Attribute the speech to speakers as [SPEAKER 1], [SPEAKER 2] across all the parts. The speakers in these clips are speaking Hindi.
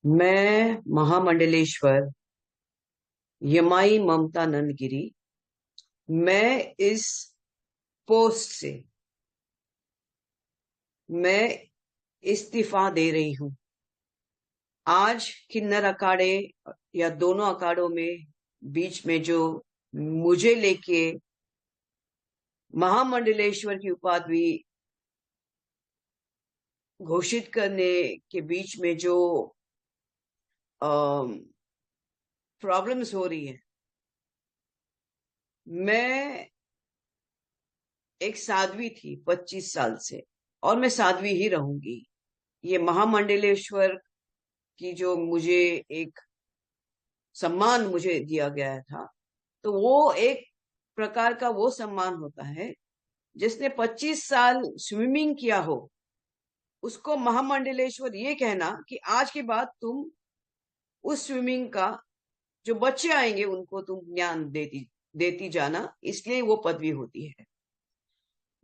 [SPEAKER 1] मैं महामंडलेश्वर यमाई ममता नंदगिरी। मैं इस पोस्ट से मैं इस्तीफा दे रही हूं। आज किन्नर अखाड़े या दोनों अखाड़ों में बीच में जो मुझे लेके महामंडलेश्वर की उपाधि घोषित करने के बीच में जो प्रॉब्लम्स हो रही है। मैं एक साध्वी थी 25 साल से, और मैं साध्वी ही रहूंगी। ये महामंडलेश्वर की जो मुझे एक सम्मान मुझे दिया गया था, तो वो एक प्रकार का वो सम्मान होता है जिसने 25 साल स्विमिंग किया हो, उसको महामंडलेश्वर ये कहना कि आज के बाद तुम उस स्विमिंग का जो बच्चे आएंगे उनको तुम ज्ञान देती देती जाना, इसलिए वो पदवी होती है।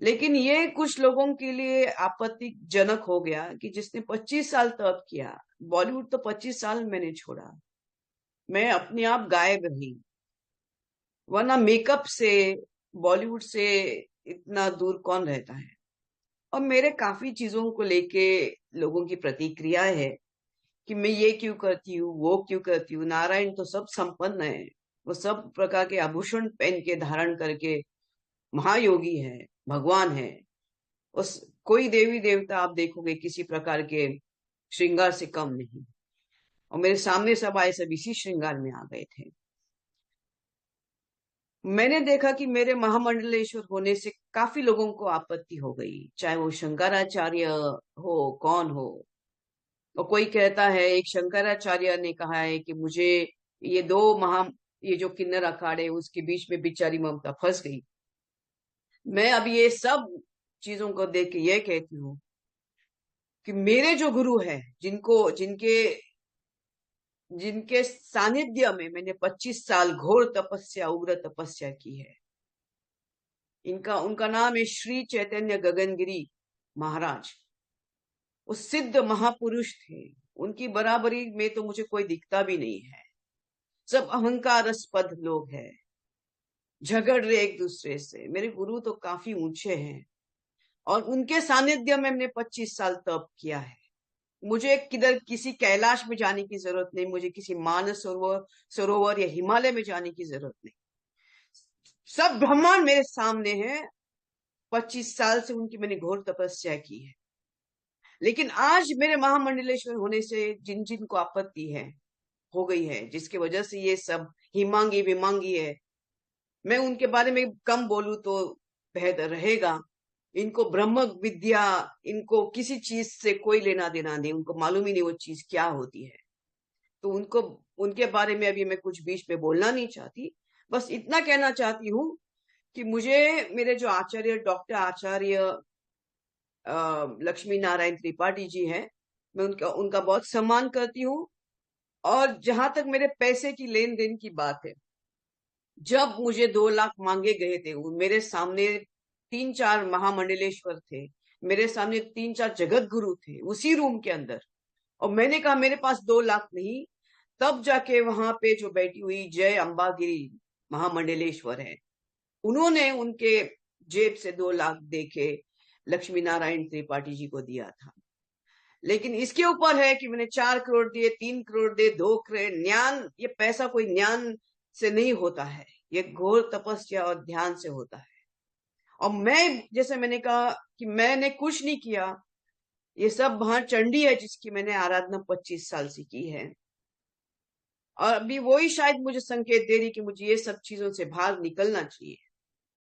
[SPEAKER 1] लेकिन ये कुछ लोगों के लिए आपत्तिजनक हो गया कि जिसने 25 साल तप किया। बॉलीवुड तो 25 साल मैंने छोड़ा, मैं अपने आप गायब रही, वरना मेकअप से बॉलीवुड से इतना दूर कौन रहता है। और मेरे काफी चीजों को लेके लोगों की प्रतिक्रिया है कि मैं ये क्यों करती हूँ, वो क्यों करती हूँ। नारायण तो सब संपन्न है, वो सब प्रकार के आभूषण पहन के धारण करके महायोगी है, भगवान है। उस कोई देवी देवता आप देखोगे किसी प्रकार के श्रृंगार से कम नहीं। और मेरे सामने सब आए, सब इसी श्रृंगार में आ गए थे। मैंने देखा कि मेरे महामंडलेश्वर होने से काफी लोगों को आपत्ति हो गई, चाहे वो शंकराचार्य हो, कौन हो। और कोई कहता है, एक शंकराचार्य ने कहा है कि मुझे ये दो महा ये जो किन्नर अखाड़े उसके बीच में बेचारी ममता फंस गई। मैं अब ये सब चीजों को देख के ये कहती हूँ कि मेरे जो गुरु है, जिनको जिनके जिनके सानिध्य में मैंने 25 साल घोर तपस्या, उग्र तपस्या की है, इनका उनका नाम है श्री चैतन्य गगनगिरी महाराज। वो सिद्ध महापुरुष थे, उनकी बराबरी में तो मुझे कोई दिखता भी नहीं है। सब अहंकारस्पद लोग हैं, झगड़ रहे एक दूसरे से। मेरे गुरु तो काफी ऊंचे हैं, और उनके सानिध्य में मैंने 25 साल तप किया है। मुझे किधर किसी कैलाश में जाने की जरूरत नहीं, मुझे किसी मानस सरोवर या हिमालय में जाने की जरूरत नहीं। सब ब्रह्मांड मेरे सामने है। 25 साल से उनकी मैंने घोर तपस्या की है। लेकिन आज मेरे महामंडलेश्वर होने से जिन जिन को आपत्ति है, हो गई है, जिसकी वजह से ये सब हिमांगी विमांगी है, मैं उनके बारे में कम बोलूं तो बेहतर रहेगा। इनको ब्रह्म विद्या, इनको किसी चीज से कोई लेना देना नहीं, उनको मालूम ही नहीं वो चीज क्या होती है। तो उनको उनके बारे में अभी मैं कुछ बीच में बोलना नहीं चाहती। बस इतना कहना चाहती हूँ कि मुझे मेरे जो आचार्य, डॉक्टर आचार्य लक्ष्मी नारायण त्रिपाठी जी हैं, मैं उनका उनका बहुत सम्मान करती हूँ। और जहां तक मेरे पैसे की लेन देन की बात है, जब मुझे 2 लाख मांगे गए थे, मेरे सामने 3-4 महामंडलेश्वर थे, मेरे सामने 3-4 जगत गुरु थे उसी रूम के अंदर, और मैंने कहा मेरे पास 2 लाख नहीं। तब जाके वहां पे जो बैठी हुई जय अंबागिरी महामंडलेश्वर है, उन्होंने उनके जेब से 2 लाख देके लक्ष्मी नारायण त्रिपाठी जी को दिया था। लेकिन इसके ऊपर है कि मैंने 4 करोड़ दिए, 3 करोड़ दिए, 2 करोड़। ज्ञान, ये पैसा कोई ज्ञान से नहीं होता है, ये घोर तपस्या और ध्यान से होता है। और मैं, जैसे मैंने कहा कि मैंने कुछ नहीं किया, ये सब वहां चंडी है जिसकी मैंने आराधना 25 साल से की है। और अभी वही शायद मुझे संकेत दे रही कि मुझे ये सब चीजों से बाहर निकलना चाहिए।